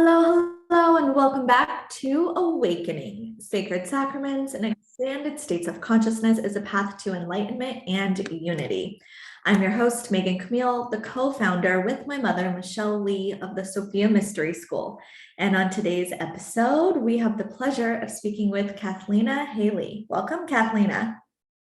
Hello, and welcome back to Awakening. Sacred Sacraments and Expanded States of Consciousness is a path to enlightenment and unity. I'm your host, Megan Camille, the co-founder with my mother, Michelle Lee of the Sophia Mystery School. And on today's episode, we have the pleasure of speaking with Cathleena Hailley. Welcome, Cathleena.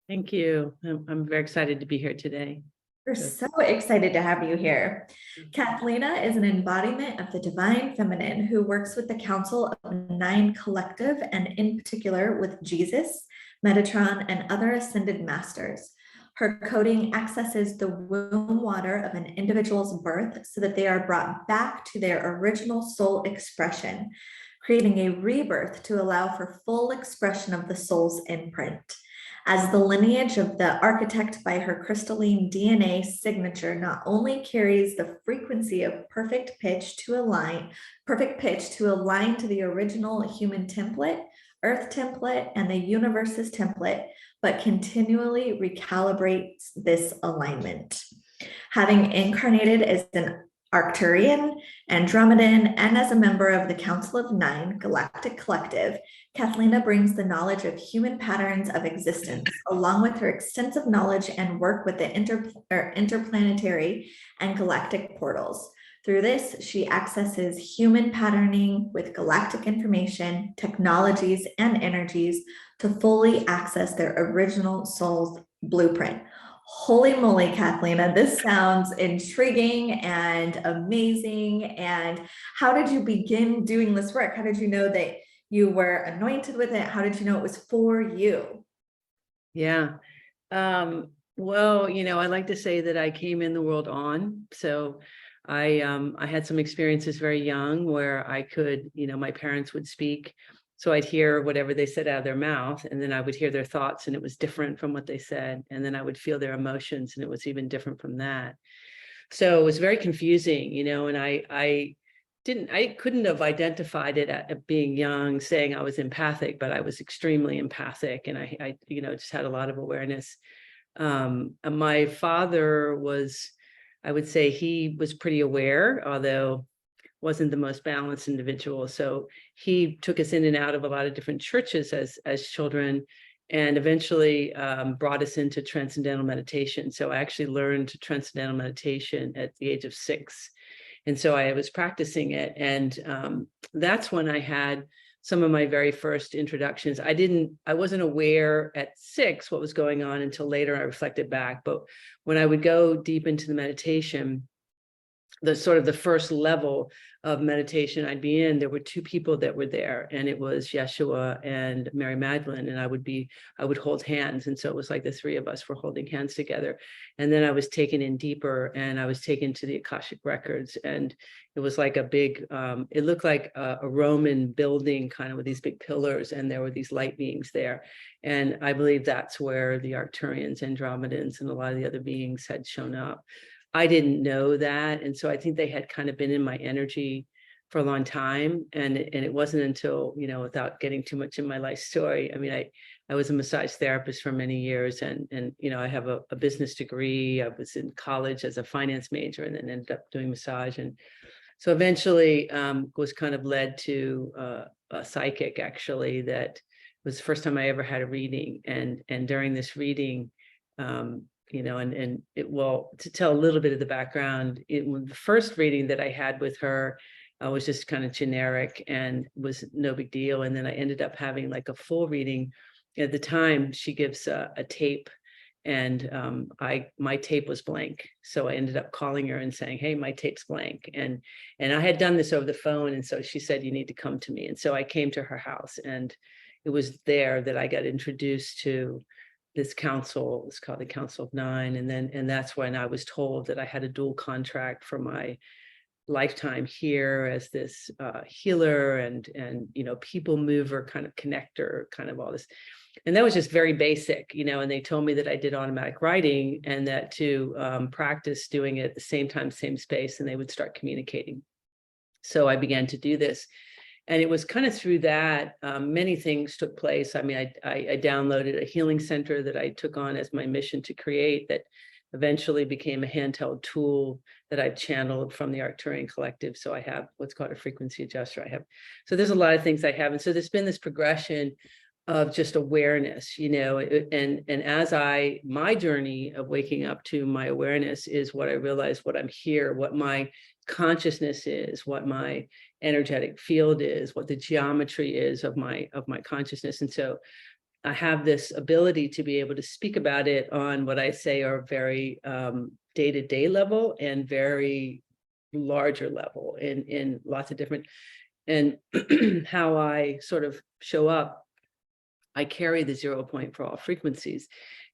Thank you. I'm very excited to be here today. We're so excited to have you here. Cathleena is an embodiment of the divine feminine who works with the Council of Nine Collective and in particular with Jesus, Metatron, and other ascended masters. Her coding accesses the womb water of an individual's birth so that they are brought back to their original soul expression, creating a rebirth to allow for full expression of the soul's imprint. As the lineage of the architect by her crystalline DNA signature not only carries the frequency of perfect pitch to align to the original human template, earth template, and the universe's template, but continually recalibrates this alignment. Having incarnated as an Arcturian, Andromedan, and as a member of the Council of Nine Galactic Collective, Cathleena brings the knowledge of human patterns of existence, along with her extensive knowledge and work with the interplanetary and galactic portals. Through this, she accesses human patterning with galactic information, technologies, and energies to fully access their original soul's blueprint. Holy moly, Cathleena, this sounds intriguing and amazing. And how did you begin doing this work? How did you know that you were anointed with it? How did you know it was for you? Yeah. Well, I like to say that I came in the world on. So I had some experiences very young where I could, my parents would speak. So I'd hear whatever they said out of their mouth, and then I would hear their thoughts, and it was different from what they said. And then I would feel their emotions, and it was even different from that. So it was very confusing, and I couldn't have identified it at being young, saying I was empathic, but I was extremely empathic, and I just had a lot of awareness. My father was, I would say he was pretty aware, although wasn't the most balanced individual. So he took us in and out of a lot of different churches as children, and eventually brought us into transcendental meditation. So I actually learned transcendental meditation at the age of 6. And so I was practicing it. And that's when I had some of my very first introductions. I wasn't aware at 6 what was going on until later I reflected back. But when I would go deep into the meditation, the first level of meditation I'd be in, there were 2 people that were there, and it was Yeshua and Mary Magdalene, and I would hold hands. And so it was like the 3 of us were holding hands together. And then I was taken in deeper, and I was taken to the Akashic records, and it was like a big, it looked like a Roman building kind of with these big pillars, and there were these light beings there. And I believe that's where the Arcturians, Andromedans, and a lot of the other beings had shown up. I didn't know that. And so I think they had kind of been in my energy for a long time. And it wasn't until, without getting too much in my life story. I mean, I was a massage therapist for many years, and I have a business degree. I was in college as a finance major, and then ended up doing massage. And so eventually was kind of led to a psychic, actually, that was the first time I ever had a reading. And during this reading, to tell a little bit of the background, the first reading that I had with her was just kind of generic and was no big deal. And then I ended up having like a full reading. At the time, she gives a tape, and my tape was blank. So I ended up calling her and saying, "Hey, my tape's blank." And I had done this over the phone. And so she said, "You need to come to me." And so I came to her house, and it was there that I got introduced to this council. It's called the Council of Nine. And that's when I was told that I had a dual contract for my lifetime here as this healer and people mover, kind of connector, kind of all this. And that was just very basic, and they told me that I did automatic writing, and that to practice doing it at the same time, same space, and they would start communicating. So I began to do this. And it was kind of through that, many things took place. I mean, I downloaded a healing center that I took on as my mission to create, that eventually became a handheld tool that I've channeled from the Arcturian Collective. So I have what's called a frequency adjuster. So there's a lot of things I have. And so there's been this progression of just awareness, and as my journey of waking up to my awareness is what I realize, what I'm here, what my consciousness is, what my energetic field is, what the geometry is of my consciousness. And so I have this ability to be able to speak about it on what I say are very day-to-day level and very larger level in lots of different, and how I sort of show up. I carry the 0 point for all frequencies.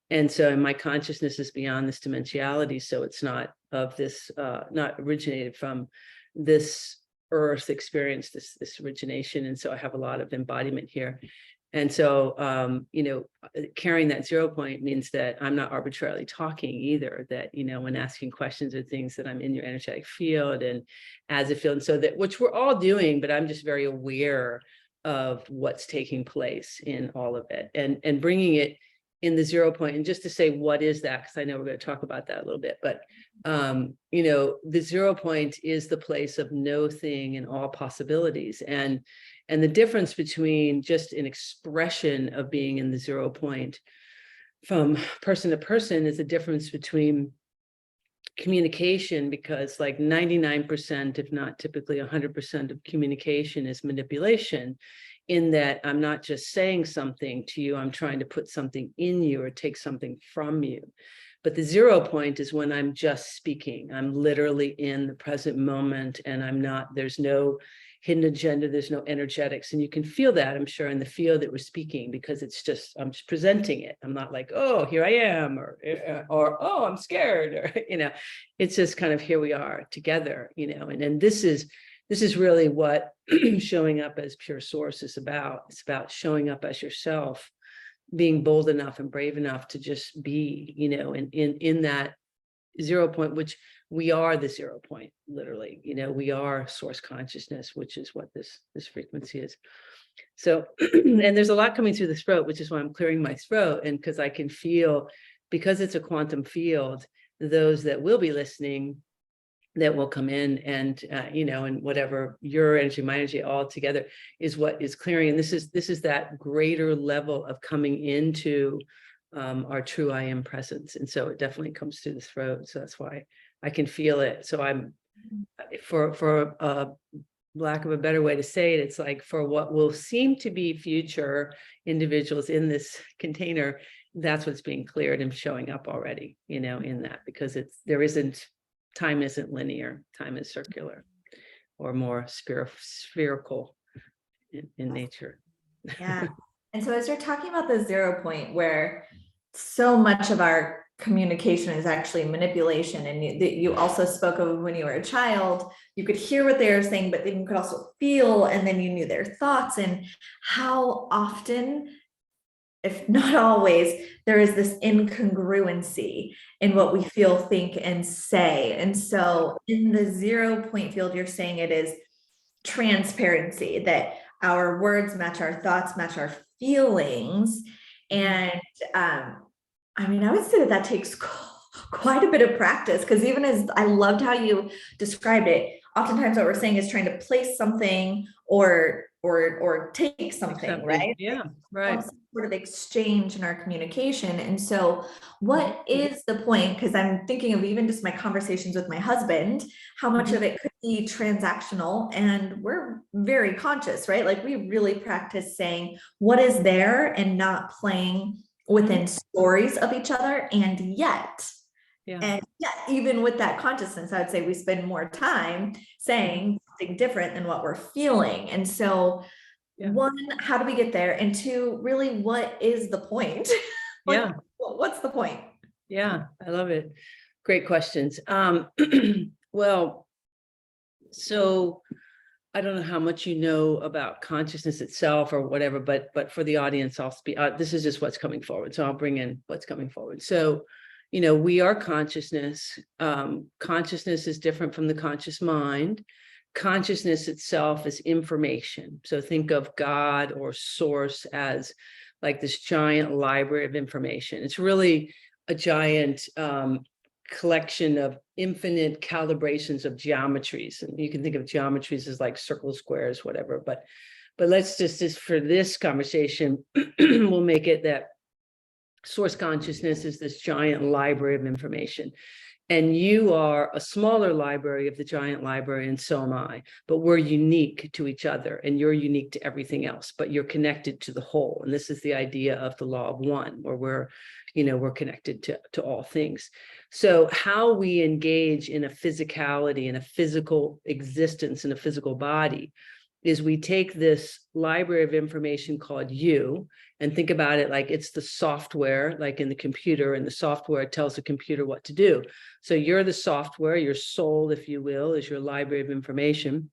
And so my consciousness is beyond this dimensionality. So it's not of this, not originated from this earth experience, this origination. And so I have a lot of embodiment here. And so, carrying that 0 point means that I'm not arbitrarily talking either, that, when asking questions or things, that I'm in your energetic field and as a field. And so that, which we're all doing, but I'm just very aware of what's taking place in all of it, and bringing it in the 0 point. And just to say, what is that? Because I know we're going to talk about that a little bit, but the 0 point is the place of no thing and all possibilities. And the difference between just an expression of being in the 0 point from person to person is the difference between communication, because like 99%, if not typically 100% of communication is manipulation, in that I'm not just saying something to you, I'm trying to put something in you or take something from you. But the 0 point is when I'm just speaking. I'm literally in the present moment, and there's no hidden agenda, there's no energetics. And you can feel that, I'm sure, in the field that we're speaking, because I'm just presenting it. I'm not like, oh, here I am, or oh, I'm scared, or, it's just kind of, here we are together, and this is really what showing up as pure source is about. It's about showing up as yourself, being bold enough and brave enough to just be, in that 0 point, which we are the 0 point, literally, we are source consciousness, which is what this frequency is. So, and there's a lot coming through the throat, which is why I'm clearing my throat. And because I can feel, because it's a quantum field, those that will be listening, that will come in, and and whatever your energy, my energy, all together is what is clearing. And this is that greater level of coming into our true I am presence. And so it definitely comes through the throat. So that's why I can feel it. So I'm, for lack of a better way to say it, it's like, for what will seem to be future individuals in this container, that's what's being cleared and showing up already, in that, because time isn't linear, time is circular, or more spherical in nature. Yeah. And so as you're talking about the 0 point, where so much of our communication is actually manipulation, and you also spoke of when you were a child, you could hear what they were saying, but then you could also feel, and then you knew their thoughts, and how often, if not always, there is this incongruency in what we feel, think, and say. And so in the 0 point field, you're saying it is transparency, that our words match our thoughts, match our feelings. And I would say that takes quite a bit of practice, because even as I loved how you described it, oftentimes what we're saying is trying to place something or take something, right? Yeah, right. Some sort of exchange in our communication. And so what is the point? Because I'm thinking of even just my conversations with my husband, how much of it could be transactional, and we're very conscious, right? Like, we really practice saying what is there and not playing within stories of each other. And yet, even with that consciousness, I would say we spend more time saying something different than what we're feeling. And so one, how do we get there? And two, really, what is the point? What's the point? Yeah, I love it. Great questions. Well, so I don't know how much you know about consciousness itself or whatever, but for the audience, I'll speak. This is just what's coming forward. So I'll bring in what's coming forward. So, we are consciousness. Consciousness is different from the conscious mind. Consciousness itself is information. So think of God or source as like this giant library of information. It's really a giant collection of infinite calibrations of geometries. And you can think of geometries as like circles, squares, whatever. But let's just for this conversation, we'll make it that source consciousness is this giant library of information. And you are a smaller library of the giant library, and so am I. But we're unique to each other, and you're unique to everything else, but you're connected to the whole. And this is the idea of the law of one, where we're connected to all things. So how we engage in a physicality, in a physical existence, in a physical body, is we take this library of information called you and think about it like it's the software, like in the computer, and the software tells the computer what to do. So you're the software, your soul, if you will, is your library of information.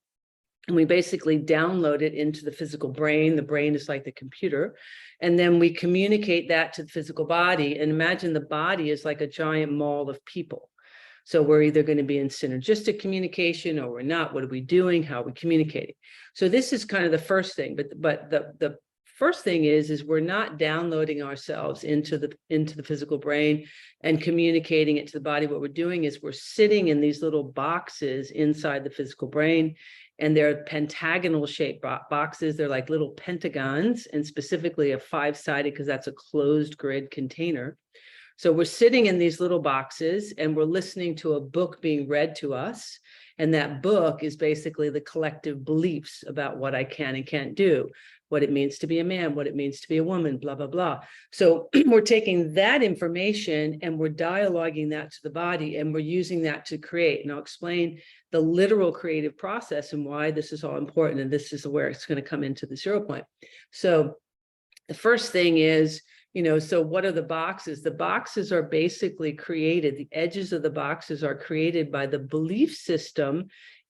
And we basically download it into the physical brain. The brain is like the computer. And then we communicate that to the physical body. And imagine the body is like a giant mall of people. So we're either going to be in synergistic communication or we're not. What are we doing? How are we communicating? So this is kind of the first thing. But the first thing is we're not downloading ourselves into the physical brain and communicating it to the body. What we're doing is we're sitting in these little boxes inside the physical brain, and they're pentagonal shaped boxes. They're like little pentagons, and specifically a 5-sided, because that's a closed grid container. So we're sitting in these little boxes and we're listening to a book being read to us. And that book is basically the collective beliefs about what I can and can't do, what it means to be a man, what it means to be a woman, blah, blah, blah. So we're taking that information and we're dialoguing that to the body, and we're using that to create. And I'll explain the literal creative process and why this is all important. And this is where it's going to come into the 0 point. So the first thing is, so what are the boxes? The boxes are basically created. The edges of the boxes are created by the belief system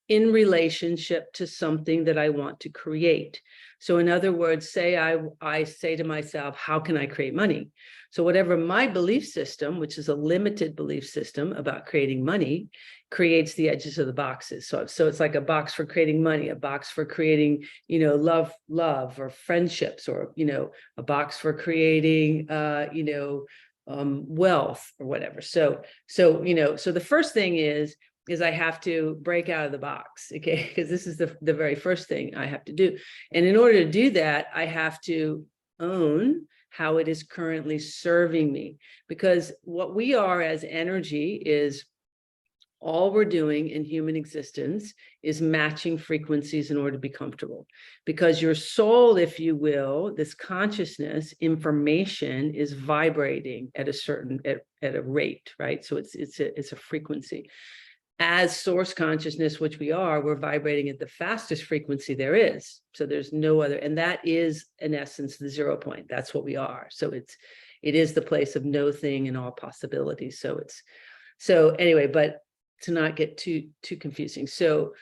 in relationship to something that I want to create. So in other words, say I say to myself, how can I create money? So whatever my belief system, which is a limited belief system about creating money, creates the edges of the boxes. So it's like a box for creating money, a box for creating, love or friendships, or, a box for creating, wealth or whatever. So the first thing is I have to break out of the box, okay? Because this is the very first thing I have to do. And in order to do that, I have to own how it is currently serving me. Because what we are as energy is, all we're doing in human existence is matching frequencies in order to be comfortable. Because your soul, if you will, this consciousness information is vibrating at a rate, right? So it's a frequency. As source consciousness, which we are, we're vibrating at the fastest frequency there is. So there's no other, and that is in essence the 0 point. That's what we are. So it is the place of no thing and all possibilities. So anyway, but to not get too confusing. So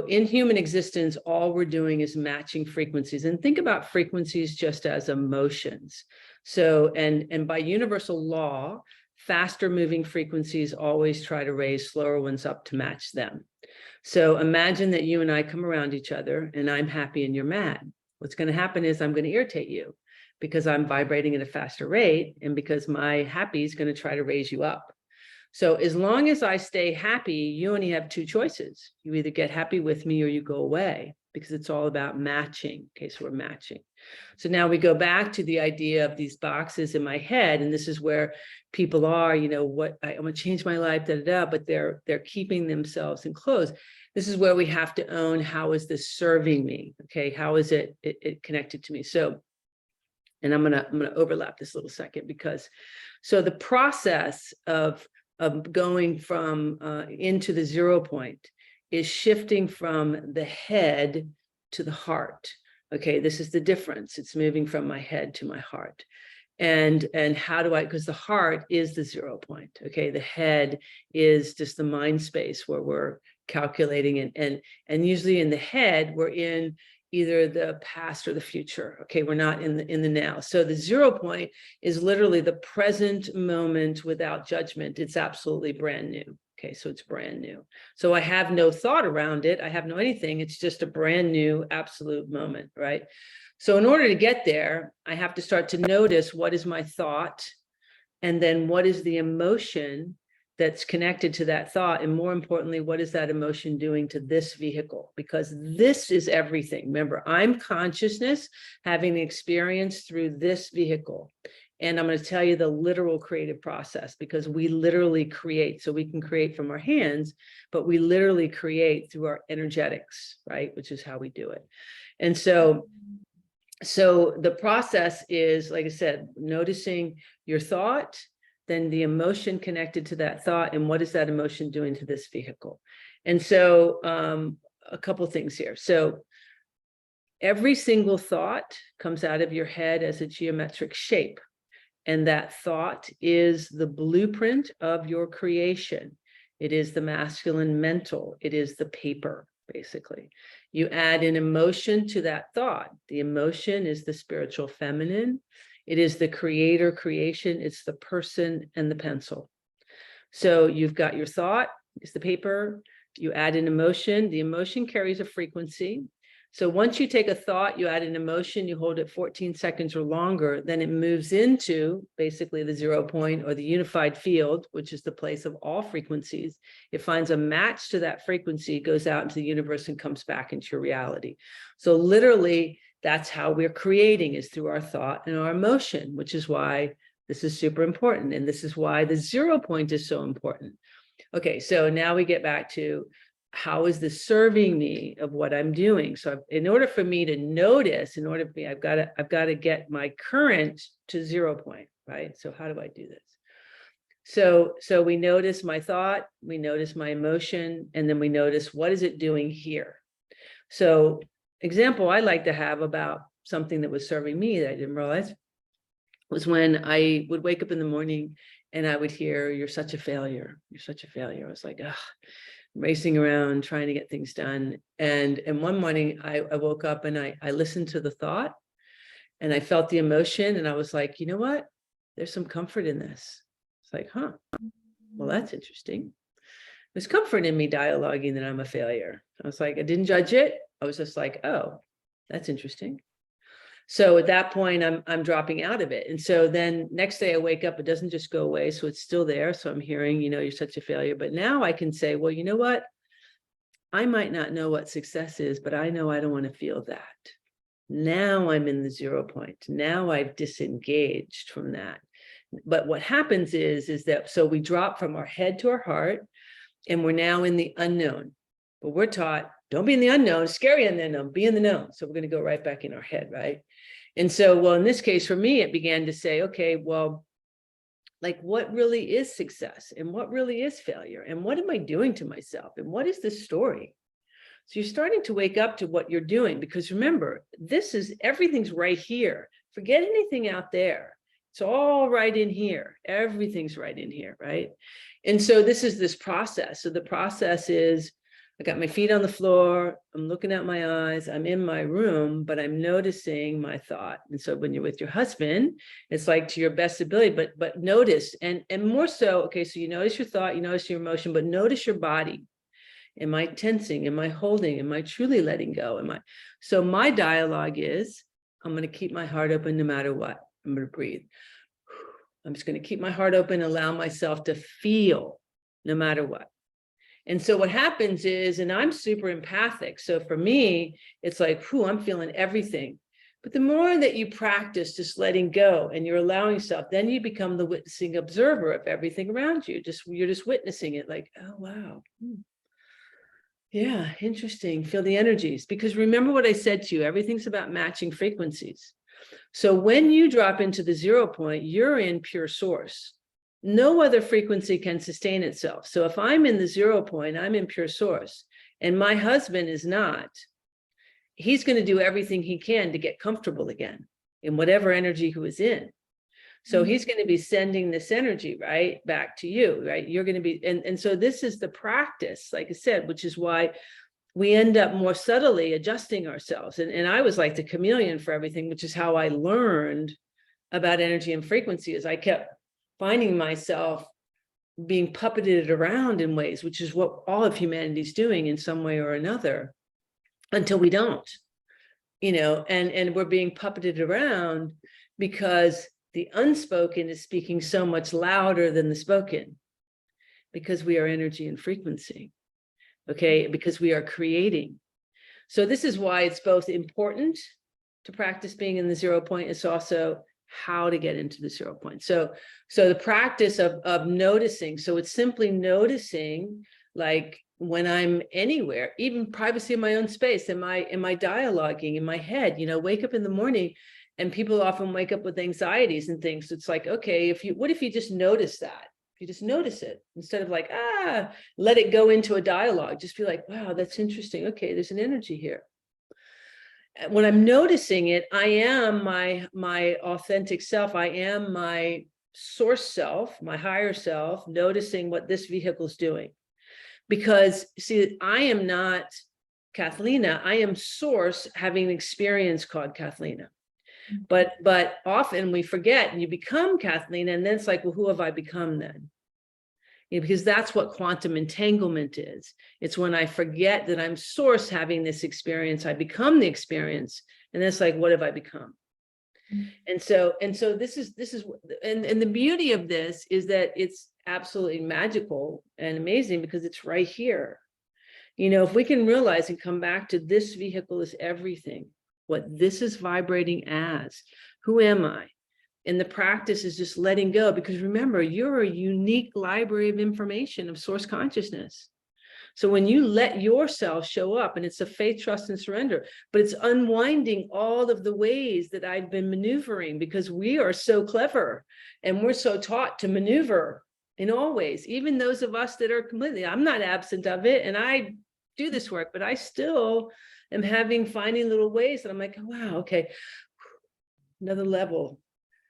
in human existence, all we're doing is matching frequencies, and think about frequencies just as emotions. So, and by universal law, faster moving frequencies always try to raise slower ones up to match them. So imagine that you and I come around each other and I'm happy and you're mad. What's going to happen is I'm going to irritate you because I'm vibrating at a faster rate, and because my happy is going to try to raise you up. So as long as I stay happy, you only have 2 choices. You either get happy with me or you go away, because it's all about matching. Okay, so we're matching. So now we go back to the idea of these boxes in my head, and this is where people are, I'm going to change my life, but they're keeping themselves enclosed. This is where we have to own, how is this serving me? Okay, how is it connected to me? So, and I'm gonna overlap this little second, because so the process of going from into the 0 point is shifting from the head to the heart. Okay, this is the difference. It's moving from my head to my heart. And how do I, because the heart is the 0 point. Okay, the head is just the mind space where we're calculating, and usually in the head we're in either the past or the future. Okay, we're not in the now. So the 0 point is literally the present moment without judgment. It's absolutely brand new. Okay, so it's brand new. So I have no thought around it. I have no anything. It's just a brand new absolute moment, right? So in order to get there, I have to start to notice, what is my thought? And then what is the emotion that's connected to that thought. And more importantly, what is that emotion doing to this vehicle? Because this is everything. Remember, I'm consciousness having the experience through this vehicle. And I'm going to tell you the literal creative process, because we literally create. So we can create from our hands, but we literally create through our energetics, right? Which is how we do it. And so the process is, like I said, noticing your thought, then the emotion connected to that thought, and what is that emotion doing to this vehicle? And so a couple of things here. So every single thought comes out of your head as a geometric shape. And that thought is the blueprint of your creation. It is the masculine mental. It is the paper, basically. You add an emotion to that thought. The emotion is the spiritual feminine. It is the creator creation. It's the person and the pencil. So you've got your thought, it's the paper. You add an emotion. The emotion carries a frequency. So once you take a thought, you add an emotion, you hold it 14 seconds or longer, then it moves into basically the 0 point or the unified field, which is the place of all frequencies. It finds a match to that frequency, goes out into the universe and comes back into your reality. So literally, that's how we're creating, is through our thought and our emotion, which is why this is super important. And this is why the 0 point is so important. Okay, so now we get back to, how is this serving me of what I'm doing? So in order for me to notice, I've got to get my current to 0 point, right? So how do I do this? So we notice my thought, we notice my emotion, and then we notice, what is it doing here? So example I like to have about something that was serving me that I didn't realize was when I would wake up in the morning and I would hear, "You're such a failure. You're such a failure." I was like, ugh, racing around trying to get things done. And one morning I woke up and I listened to the thought and I felt the emotion, and I was like, you know what? There's some comfort in this. It's like, huh, well, that's interesting. There's comfort in me dialoguing that I'm a failure. I was like, I didn't judge it. I was just like, oh, that's interesting. So at that point, I'm dropping out of it. And so then next day I wake up, it doesn't just go away. So it's still there. So I'm hearing, you're such a failure. But now I can say, well, you know what? I might not know what success is, but I know I don't want to feel that. Now I'm in the 0 point. Now I've disengaged from that. But what happens is that, so we drop from our head to our heart, and we're now in the unknown. But we're taught, don't be in the unknown, scary in the unknown, be in the known. So we're going to go right back in our head, right? And so, well, in this case, for me, it began to say, okay, well, like, what really is success and what really is failure? And what am I doing to myself? And what is this story? So you're starting to wake up to what you're doing, because remember, everything's right here. Forget anything out there. It's all right in here. Everything's right in here, right? And so this process. So the process is, I got my feet on the floor, I'm looking at my eyes, I'm in my room, but I'm noticing my thought. And so when you're with your husband, it's like to your best ability, but notice, and more so, okay, so you notice your thought, you notice your emotion, but notice your body. Am I tensing? Am I holding? Am I truly letting go? So my dialogue is, I'm going to keep my heart open no matter what. I'm going to breathe. I'm just going to keep my heart open, allow myself to feel no matter what. And so what happens is, and I'm super empathic. So for me, it's like, I'm feeling everything. But the more that you practice just letting go and you're allowing yourself, then you become the witnessing observer of everything around you. You're just witnessing it, like, oh, wow. Yeah, interesting. Feel the energies. Because remember what I said to you, everything's about matching frequencies. So when you drop into the 0 point, you're in pure source. No other frequency can sustain itself. So if I'm in the 0 point, I'm in pure source, and my husband is not, he's going to do everything he can to get comfortable again in whatever energy he was in. So he's going to be sending this energy right back to you, right? You're going to be, and so this is the practice, like I said, which is why we end up more subtly adjusting ourselves. And I was like the chameleon for everything, which is how I learned about energy and frequency, is I kept finding myself being puppeted around in ways, which is what all of humanity is doing in some way or another, until we don't, and we're being puppeted around because the unspoken is speaking so much louder than the spoken. because we are energy and frequency. Okay, because we are creating. So this is why it's both important to practice being in the 0 point. It's also how to get into the 0 point. So the practice of noticing. So it's simply noticing, like when I'm anywhere, even privacy in my own space, am I dialoguing in my head, wake up in the morning, and people often wake up with anxieties and things. It's like, okay, what if you just notice that? If you just notice it, instead of like, let it go into a dialogue, just be like, wow, that's interesting. Okay, there's an energy here. When I'm noticing it, I am my authentic self. I am my source self, my higher self, noticing what this vehicle is doing. Because see, I am not Cathleena. I am source having an experience called Cathleena. But often we forget, and you become Cathleena, and then it's like, well, who have I become then? Because that's what quantum entanglement is. It's when I forget that I'm source having this experience, I become the experience, and then it's like, what have I become? And so this is and the beauty of this is that it's absolutely magical and amazing because it's right here. If we can realize and come back to this vehicle is everything, what this is vibrating as, who am I? And the practice is just letting go, because remember, you're a unique library of information of source consciousness. So when you let yourself show up, and it's a faith, trust, and surrender, but it's unwinding all of the ways that I've been maneuvering, because we are so clever and we're so taught to maneuver in all ways, even those of us that are completely, I'm not absent of it, and I do this work, but I still am finding little ways that I'm like, oh, wow, okay, another level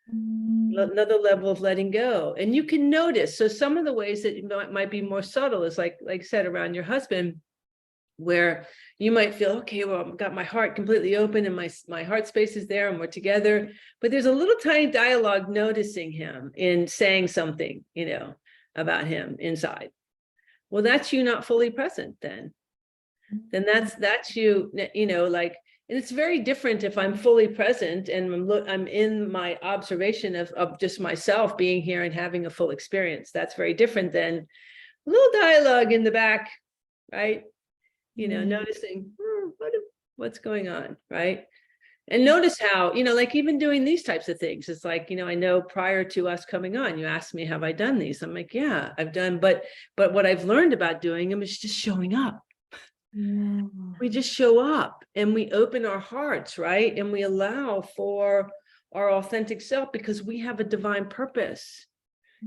of letting go. And you can notice, so some of the ways that might be more subtle is like I said, around your husband, where you might feel, okay, well, I've got my heart completely open and my heart space is there and we're together, but there's a little tiny dialogue noticing him in saying something, about him inside. Well, that's you not fully present then that's you, like. And it's very different if I'm fully present and I'm in my observation of just myself being here and having a full experience. That's very different than a little dialogue in the back, right? Noticing what's going on, right? And notice how, like even doing these types of things, it's like, I know prior to us coming on, you asked me, have I done these? I'm like, yeah, I've done, but what I've learned about doing them is just showing up. We just show up and we open our hearts, right? And we allow for our authentic self, because we have a divine purpose.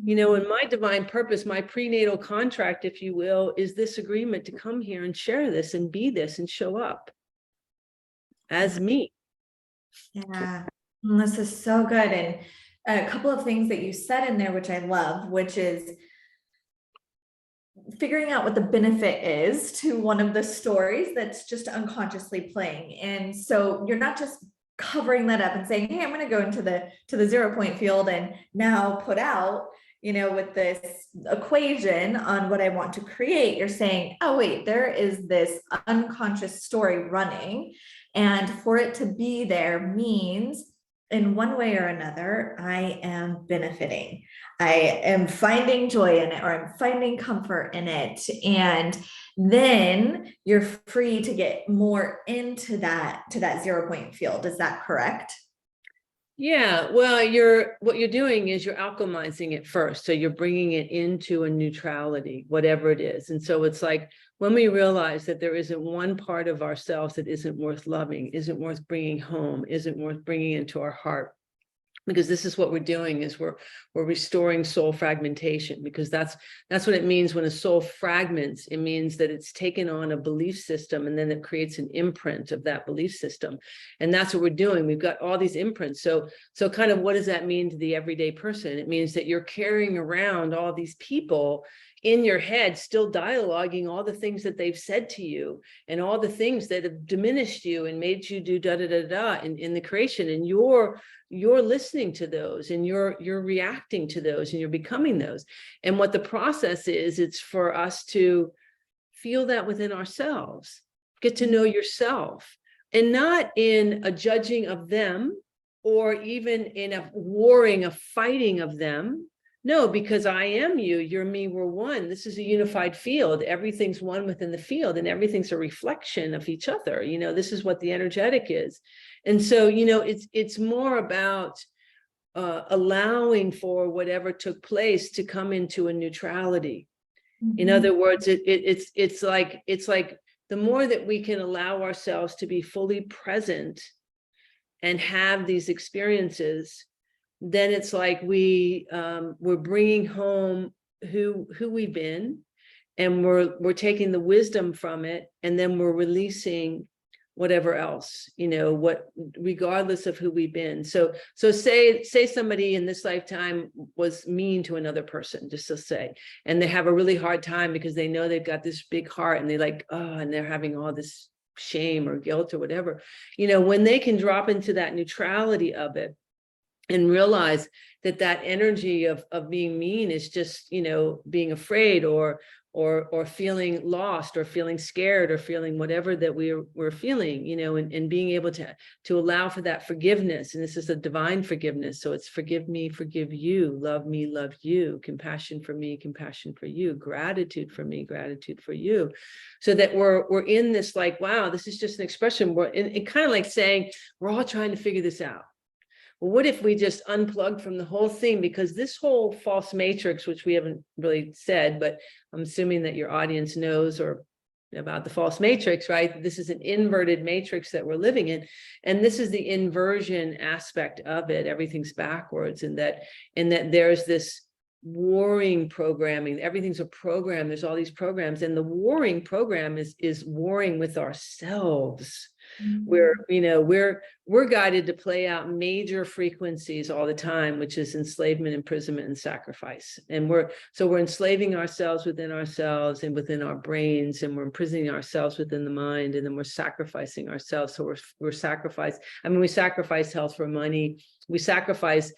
And my divine purpose, my prenatal contract, if you will, is this agreement to come here and share this and be this and show up as me. Yeah, this is so good. And a couple of things that you said in there, which I love, which is figuring out what the benefit is to one of the stories that's just unconsciously playing. And so you're not just covering that up and saying, hey, I'm going to go into the 0 point field and now put out, with this equation on what I want to create. You're saying, oh, wait, there is this unconscious story running. And for it to be there means in one way or another, I am benefiting. I am finding joy in it, or I'm finding comfort in it. And then you're free to get more into that 0 point field. Is that correct? Yeah, well, what you're doing is you're alchemizing it first. So you're bringing it into a neutrality, whatever it is. And so it's like when we realize that there isn't one part of ourselves that isn't worth loving, isn't worth bringing home, isn't worth bringing into our heart. Because this is what we're doing, is we're restoring soul fragmentation, because that's what it means when a soul fragments. It means that it's taken on a belief system, and then it creates an imprint of that belief system. And that's what we're doing. We've got all these imprints. So kind of what does that mean to the everyday person? It means that you're carrying around all these people in your head, still dialoguing all the things that they've said to you and all the things that have diminished you and made you do in the creation. And you're listening to those, and you're reacting to those, and you're becoming those. And what the process is, it's for us to feel that within ourselves, get to know yourself, and not in a judging of them, or even in a warring, a fighting of them, No, because I am you, you're me, we're one. This is a unified field. Everything's one within the field, and everything's a reflection of each other. This is what the energetic is. And so, it's more about allowing for whatever took place to come into a neutrality. In other words, it's like the more that we can allow ourselves to be fully present and have these experiences, then it's like we're bringing home who we've been, and we're taking the wisdom from it, and then we're releasing whatever else, regardless of who we've been. So say somebody in this lifetime was mean to another person, just to say, and they have a really hard time because they know they've got this big heart, and they and they're having all this shame or guilt or whatever, when they can drop into that neutrality of it and realize that energy of being mean is just, being afraid or feeling lost or feeling scared or feeling whatever that we're feeling, and being able to allow for that forgiveness. And this is a divine forgiveness. So it's forgive me, forgive you, love me, love you, compassion for me, compassion for you, gratitude for me, gratitude for you. So that we're in this wow, this is just an expression. We're in kind of like saying, we're all trying to figure this out. Well, what if we just unplugged from the whole thing? Because this whole false matrix, which we haven't really said, but I'm assuming that your audience knows or about the false matrix, right? This is an inverted matrix that we're living in. And this is the inversion aspect of it. Everything's backwards, and that there's this warring programming. Everything's a program. There's all these programs. And the warring program is warring with ourselves. We're guided to play out major frequencies all the time, which is enslavement, imprisonment, and sacrifice. And we're enslaving ourselves within ourselves and within our brains, and we're imprisoning ourselves within the mind, and then we're sacrificing ourselves. So we sacrifice health for money. We sacrifice,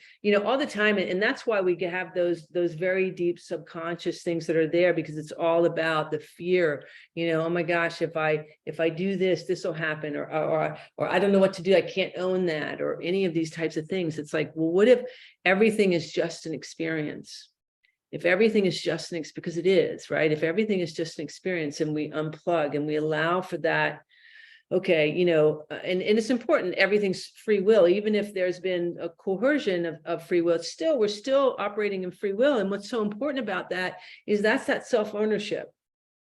all the time. And that's why we have those very deep subconscious things that are there, because it's all about the fear, oh my gosh, if I do this, this will happen, or I don't know what to do. I can't own that, or any of these types of things. It's like, well, what if everything is just an experience? If everything is just because it is, right? If everything is just an experience, and we unplug and we allow for that, okay, and it's important, everything's free will. Even if there's been a coercion of free will, we're still operating in free will. And what's so important about that is that's that self-ownership,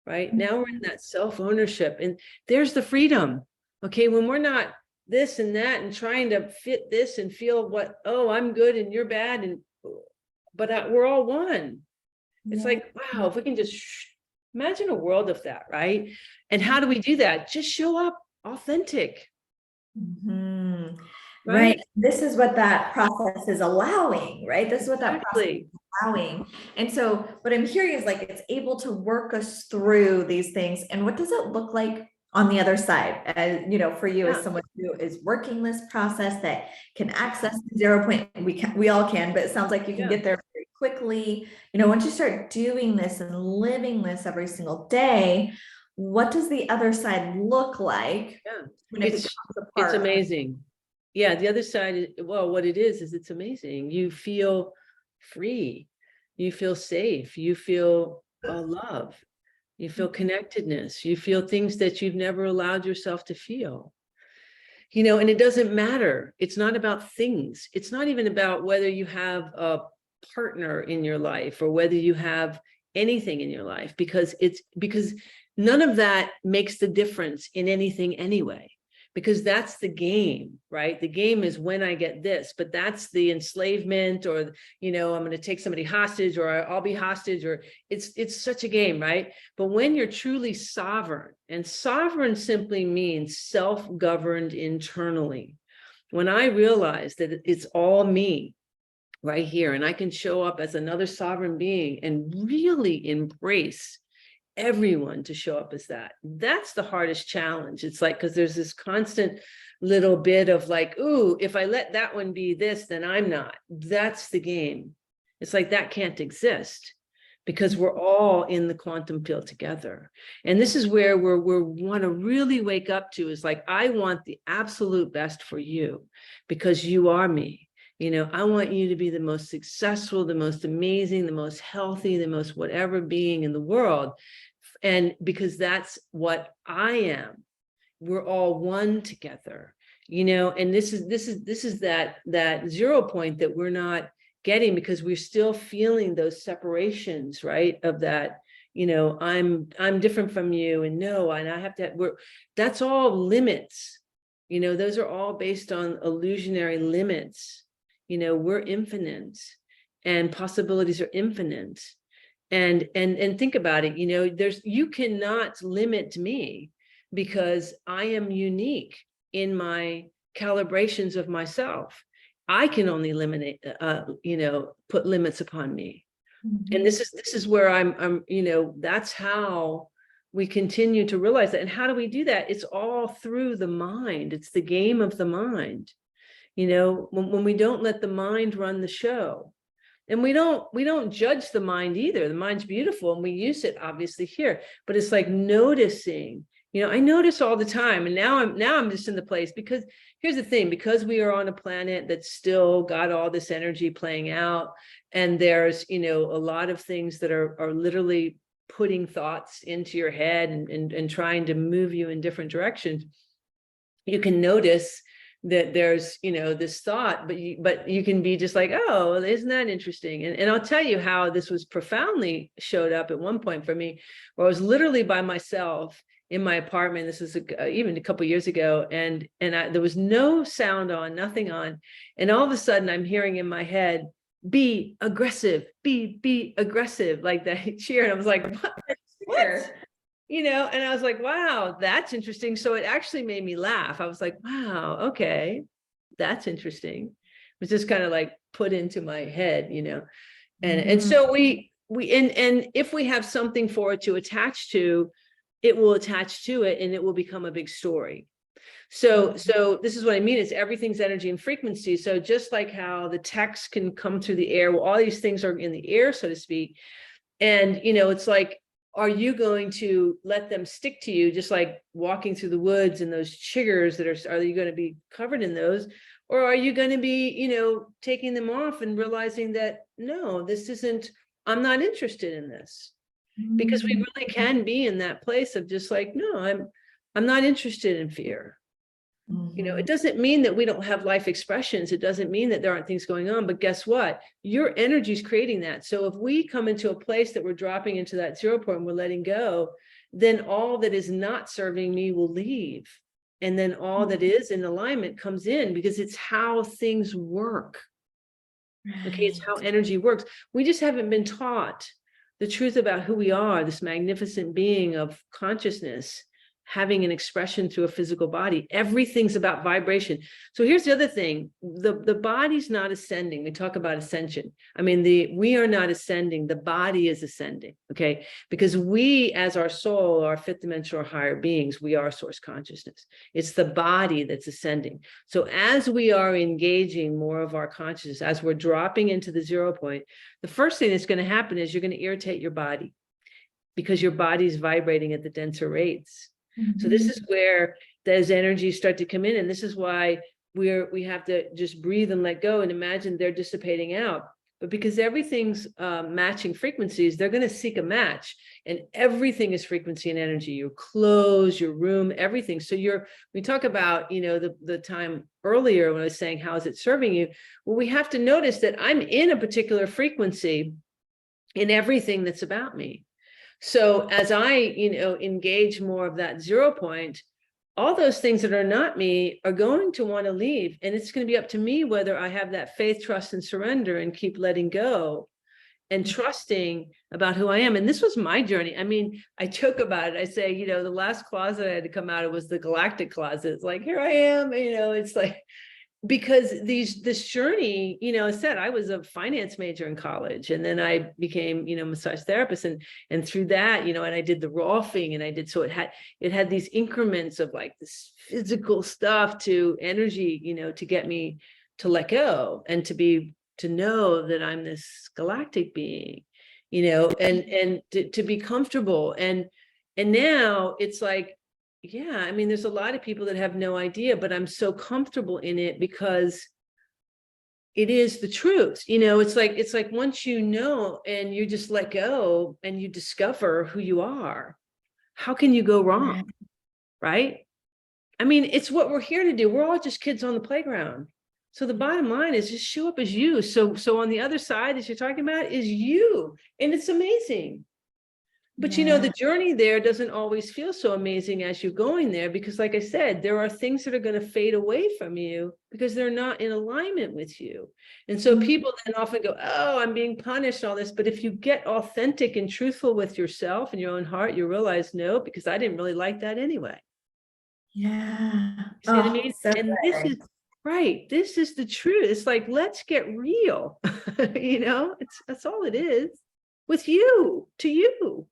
right? Now we're in that self-ownership, and there's the freedom. Okay, when we're not this and that and trying to fit this and feel I'm good and you're bad, but we're all one. It's like, wow, if we can just imagine a world of that, right? And how do we do that? Just show up authentic. Right. This is what that process is allowing, right? This is what that process is allowing. And so what I'm hearing is it's able to work us through these things. And what does it look like on the other side? As for you, as someone who is working this process that can access the 0 point, we all can, but it sounds like you can get there very quickly. Once you start doing this and living this every single day, what does the other side look like? When it becomes a part? It's amazing. Yeah, the other side, what it is it's amazing. You feel free, you feel safe, you feel love, you feel connectedness, you feel things that you've never allowed yourself to feel. And it doesn't matter. It's not about things. It's not even about whether you have a partner in your life or whether you have anything in your life, because none of that makes the difference in anything anyway, because that's the game, right? The game is when I get this, but that's the enslavement, or, I'm going to take somebody hostage, or I'll be hostage, or it's such a game, right? But when you're truly sovereign, and sovereign simply means self-governed internally. When I realize that it's all me right here, and I can show up as another sovereign being and really embrace everyone to show up as that. That's the hardest challenge. It's because there's this constant little bit of ooh, if I let that one be this, then I'm not. That's the game. It's that can't exist, because we're all in the quantum field together. And this is where we want to really wake up to, is I want the absolute best for you, because you are me. I want you to be the most successful, the most amazing, the most healthy, the most whatever being in the world. And because that's what I am. We're all one together, and this is that 0 point that we're not getting, because we're still feeling those separations, right? Of that, I'm different from you, and no, and I have to, that's all limits, those are all based on illusionary limits. We're infinite, and possibilities are infinite. And think about it, you cannot limit me, because I am unique in my calibrations of myself. I can only eliminate, put limits upon me. And this is where I'm, that's how we continue to realize that. And how do we do that? It's all through the mind. It's the game of the mind. When we don't let the mind run the show. And we don't judge the mind either. The mind's beautiful, and we use it obviously here, but it's like noticing. I notice all the time, and now I'm just in the place, because here's the thing, because we are on a planet that's still got all this energy playing out, and there's, a lot of things that are literally putting thoughts into your head and trying to move you in different directions. You can notice that there's, this thought, but you can be just like, oh, isn't that interesting? And I'll tell you how this was profoundly showed up at one point for me, where I was literally by myself in my apartment. This is even a couple of years ago, and there was no sound on, nothing on, and all of a sudden I'm hearing in my head, be aggressive, be aggressive, like that cheer. And I was like, what? And I was like, wow, that's interesting. So it actually made me laugh. I was like, wow, okay, that's interesting. It was just kind of like put into my head, and so we and if we have something for it to attach to, it will attach to it, and it will become a big story. So this is what I mean, is everything's energy and frequency. So just like how the text can come through the air, well, all these things are in the air, so to speak. And, it's like, are you going to let them stick to you, just like walking through the woods and those chiggers are you going to be covered in those? Or are you going to be, taking them off and realizing that, no, this isn't, I'm not interested in this. Because we really can be in that place of just like, no, I'm not interested in fear. It doesn't mean that we don't have life expressions. It doesn't mean that there aren't things going on, but guess what? Your energy is creating that. So if we come into a place that we're dropping into that 0 point and we're letting go, then all that is not serving me will leave. And then all that is in alignment comes in, because it's how things work. Okay, it's how energy works. We just haven't been taught the truth about who we are, this magnificent being of consciousness, having an expression through a physical body. Everything's about vibration. So here's the other thing. The body's not ascending. We talk about ascension. I mean, we are not ascending. The body is ascending, okay? Because we, as our soul, our fifth dimensional higher beings, we are source consciousness. It's the body that's ascending. So as we are engaging more of our consciousness, as we're dropping into the 0 point, the first thing that's going to happen is you're going to irritate your body, because your body's vibrating at the denser rates. So this is where those energies start to come in. And this is why we have to just breathe and let go and imagine they're dissipating out. But because everything's matching frequencies, they're going to seek a match. And everything is frequency and energy. Your clothes, your room, everything. So we talk about, the time earlier when I was saying, how is it serving you? Well, we have to notice that I'm in a particular frequency in everything that's about me. So as I, engage more of that 0 point, all those things that are not me are going to want to leave. And it's going to be up to me whether I have that faith, trust, and surrender, and keep letting go and trusting about who I am. And this was my journey. I mean, I joke about it. I say, the last closet I had to come out of was the galactic closet. It's like, here I am, it's like, because this journey, I said I was a finance major in college, and then I became, massage therapist, and through that, and I did the rolfing, and I did, so it had these increments of like this physical stuff to energy, to get me to let go and to know that I'm this galactic being, and to be comfortable, and now it's like, yeah, I mean, there's a lot of people that have no idea, but I'm so comfortable in it because, it is the truth. It's like once you know and you just let go and you discover who you are, how can you go wrong? Right? I mean, it's what we're here to do. We're all just kids on the playground. So the bottom line is just show up as you. So on the other side, as you're talking about, is you. And it's amazing. But the journey there doesn't always feel so amazing as you're going there, because like I said, there are things that are going to fade away from you because they're not in alignment with you. And so people then often go, oh, I'm being punished, all this. But if you get authentic and truthful with yourself and your own heart, you realize, no, because I didn't really like that anyway. Yeah. See what I mean? So And this is right. This is the truth. It's like, let's get real. That's all it is with you, to you.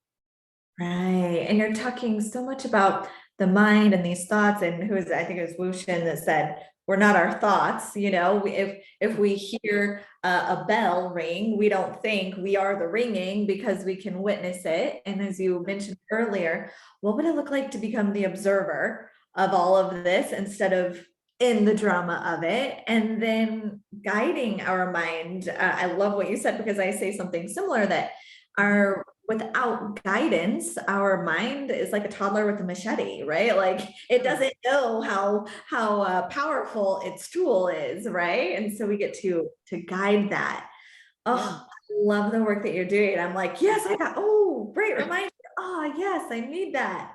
right. And you're talking so much about the mind and these thoughts, and I think it was Wu Shin that said, we're not our thoughts. If we hear a bell ring, we don't think we are the ringing because we can witness it. And as you mentioned earlier, what would it look like to become the observer of all of this instead of in the drama of it, and then guiding our mind? I love what you said, because I say something similar, that without guidance, our mind is like a toddler with a machete, right? Like it doesn't know how powerful its tool is, right? And so we get to guide that. Oh, I love the work that you're doing. I'm like, yes, great reminder. Oh, yes, I need that.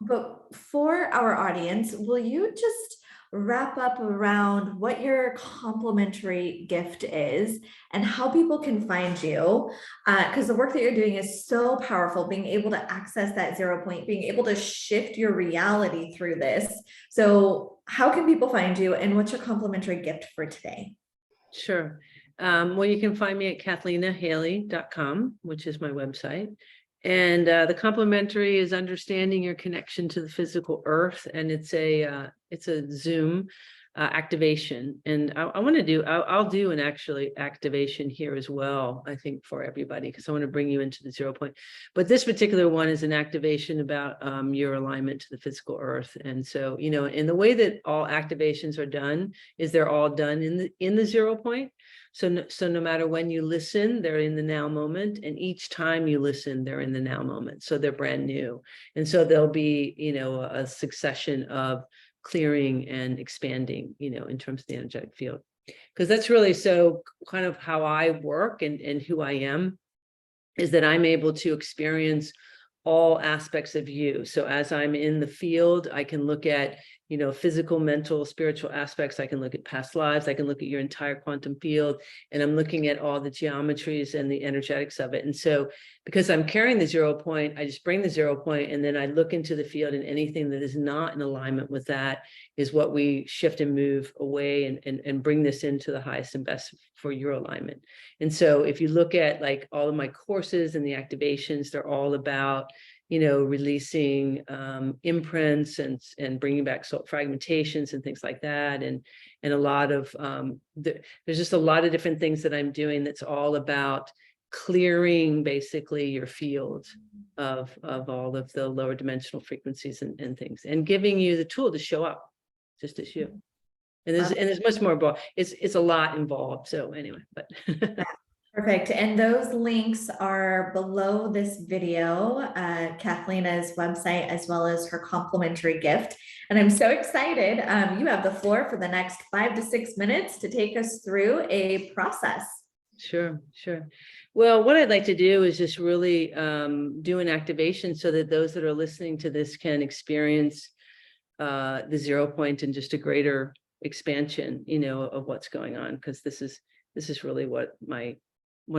But for our audience, will you just wrap up around what your complimentary gift is and how people can find you? Because the work that you're doing is so powerful, being able to access that 0 point, being able to shift your reality through this. So how can people find you, and what's your complimentary gift for today? Sure. Well, you can find me at CathleenaHailley.com, which is my website. And the complimentary is understanding your connection to the physical earth. And it's a Zoom activation. And I'll do an actually activation here as well, I think, for everybody, because I want to bring you into the 0 point. But this particular one is an activation about your alignment to the physical earth. And so, in the way that all activations are done is they're all done in the 0 point. So no matter when you listen, they're in the now moment. And each time you listen, they're in the now moment. So they're brand new. And so there'll be, a succession of clearing and expanding, in terms of the energetic field. Because that's really so kind of how I work and who I am, is that I'm able to experience all aspects of you. So as I'm in the field, I can look at, physical, mental, spiritual aspects. I can look at past lives. I can look at your entire quantum field, and I'm looking at all the geometries and the energetics of it. And so because I'm carrying the 0 point, I just bring the 0 point, and then I look into the field, and anything that is not in alignment with that is what we shift and move away and bring this into the highest and best for your alignment. And so if you look at like all of my courses and the activations, they're all about, releasing imprints and bringing back soul fragmentations and things like that. And a lot of, there's just a lot of different things that I'm doing that's all about clearing basically your field of all of the lower dimensional frequencies and things, and giving you the tool to show up just as you. And there's much more involved. It's a lot involved. So anyway, but Perfect. And those links are below this video, Cathleena's website, as well as her complimentary gift. And I'm so excited. You have the floor for the next 5 to 6 minutes to take us through a process. Sure. Well, what I'd like to do is just really do an activation so that those that are listening to this can experience the 0 point and just a greater expansion, of what's going on, because this is really what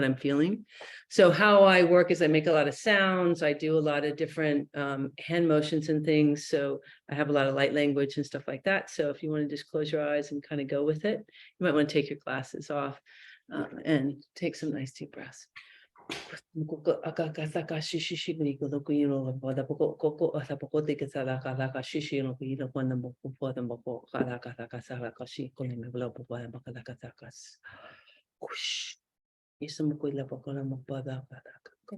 I'm feeling. So how I work is I make a lot of sounds. I do a lot of different hand motions and things. So I have a lot of light language and stuff like that. So if you want to just close your eyes and kind of go with it, you might want to take your glasses off and take some nice deep breaths. Isa mo ko ilapag ko lang magpada ka.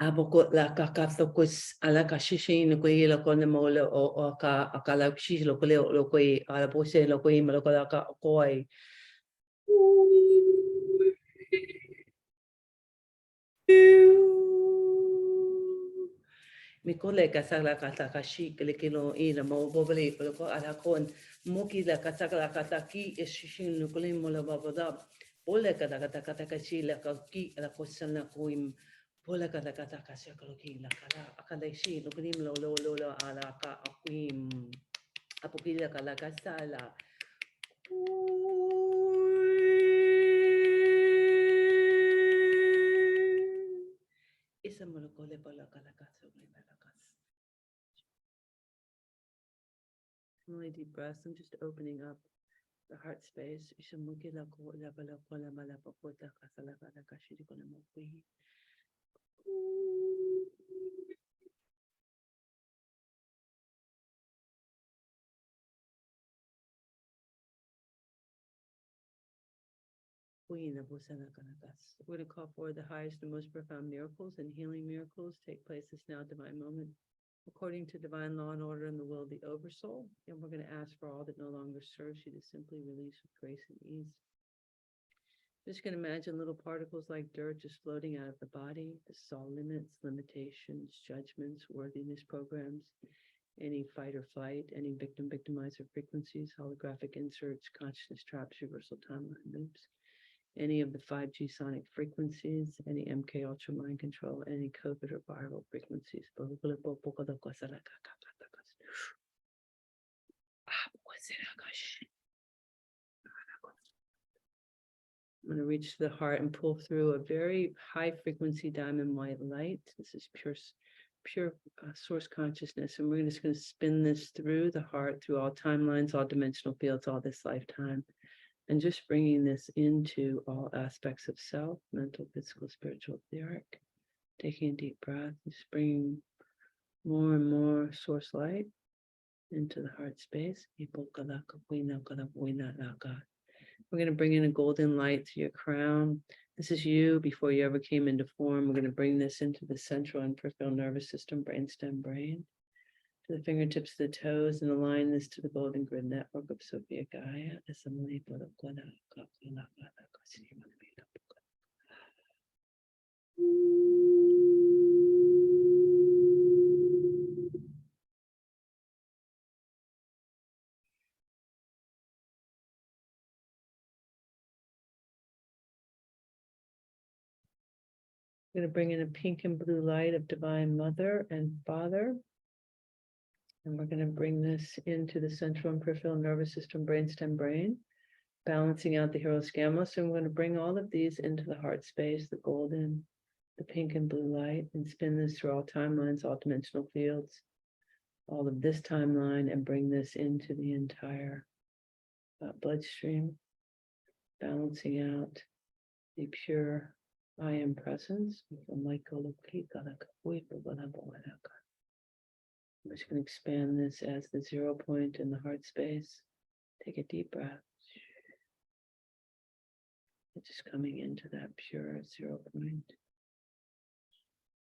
Aboko la kakatokus ala kashishi no koi lo kone mole o ka akala kushi lo kole lo koi ala pose lo koi malo kala ka koi. Mi kole kasala kata kashi kele kilo ina mo bobali ko ala kon moki la kasala kata ki eshishin no kole mole babada ole kata kata kashi la ki la kosana koim Pola kata kata kasya kaloki la kala akala shi no kunim lo ala ka akwim apokila kala kasala isa mo kole pala kala kasya kala kas. Really deep breaths. I'm just opening up the heart space. Isa mo kila ko la pala kola mala pakota kasala kala kashi ko na mo kui. We're going to call for the highest and most profound miracles and healing miracles take place this now divine moment, according to divine law and order and the will of the oversoul. And we're going to ask for all that no longer serves you to simply release with grace and ease. Just going to imagine little particles like dirt just floating out of the body. This is all limits, limitations, judgments, worthiness programs, any fight or flight, any victim, victimizer frequencies, holographic inserts, consciousness traps, reversal timeline loops. Any of the 5G sonic frequencies, any MK ultra mind control, any COVID or viral frequencies. I'm going to reach to the heart and pull through a very high frequency diamond white light. This is pure source consciousness. And we're just going to spin this through the heart, through all timelines, all dimensional fields, all this lifetime. And just bringing this into all aspects of self, mental, physical, spiritual, etheric. Taking a deep breath, just bringing more and more source light into the heart space. We're going to bring in a golden light to your crown. This is you before you ever came into form. We're going to bring this into the central and peripheral nervous system, brainstem, brain, to the fingertips of the toes, and align this to the golden grid network of Sophia Gaia. I'm going to bring in a pink and blue light of Divine Mother and Father. And we're going to bring this into the central and peripheral nervous system, brainstem, brain, balancing out the Hieros Gamos. And we're going to bring all of these into the heart space, the golden, the pink and blue light, and spin this through all timelines, all dimensional fields, all of this timeline, and bring this into the entire bloodstream, balancing out the pure I am presence. I'm just going to expand this as the 0 point in the heart space. Take a deep breath. Just coming into that pure 0 point.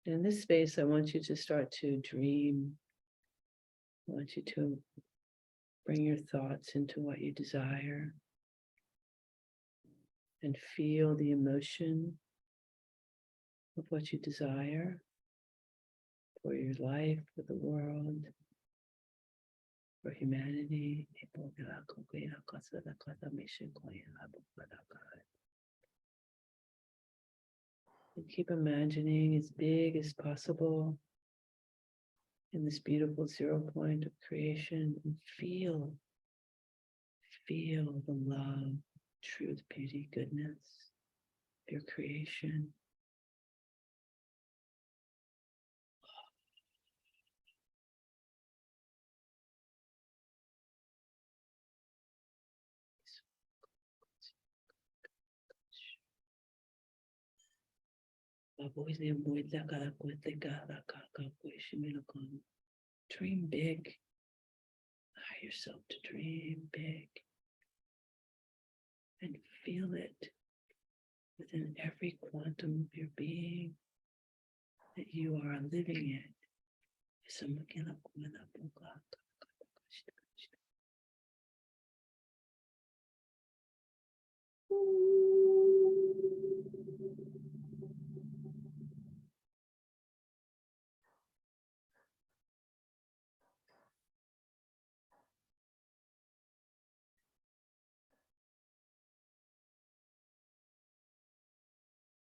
In this space, I want you to start to dream. I want you to bring your thoughts into what you desire and feel the emotion of what you desire for your life, for the world, for humanity. And keep imagining as big as possible in this beautiful 0 point of creation, and feel the love, truth, beauty, goodness, your creation. Dream big. Inspire yourself to dream big and feel it within every quantum of your being that you are living it.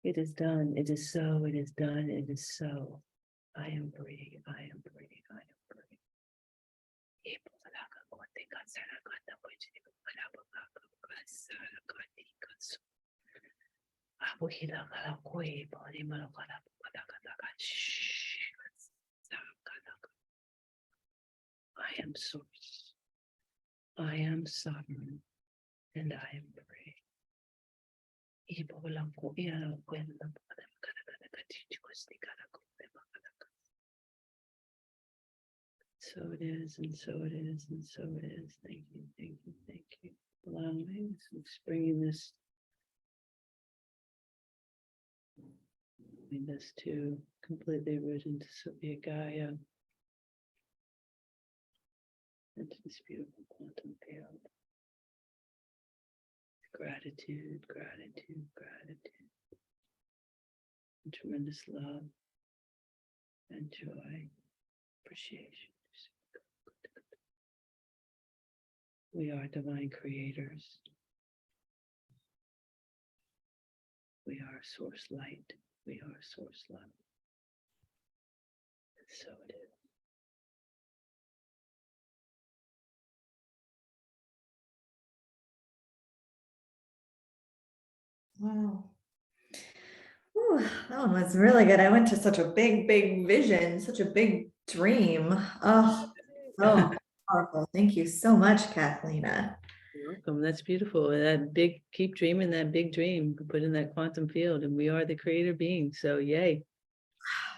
It is done. It is so. It is done. It is so. I am free. I am free. I am free. I am source. I am sovereign, and I am free. So it is, and so it is, and so it is. Thank you, thank you, thank you. Allowing, just bringing this to completely root into Sophia Gaia, into this beautiful quantum field. Gratitude, gratitude, gratitude, and tremendous love and joy, appreciation. We are divine creators. We are source light. We are source love. And so it is. Wow. Whew, that one was really good. I went to such a big, big vision, such a big dream. Oh, so powerful. Thank you so much, Cathleena. You're welcome. That's beautiful. That big, keep dreaming that big dream, put in that quantum field, and we are the creator being. So yay.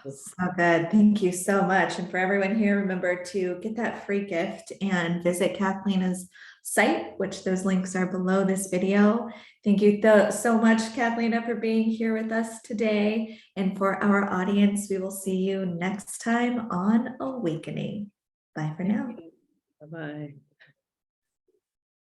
So good. Thank you so much. And for everyone here, remember to get that free gift and visit Cathleena's site, which those links are below this video. Thank you so much, Cathleena, for being here with us today. And for our audience, we will see you next time on Awakening. Bye for now. Bye-bye.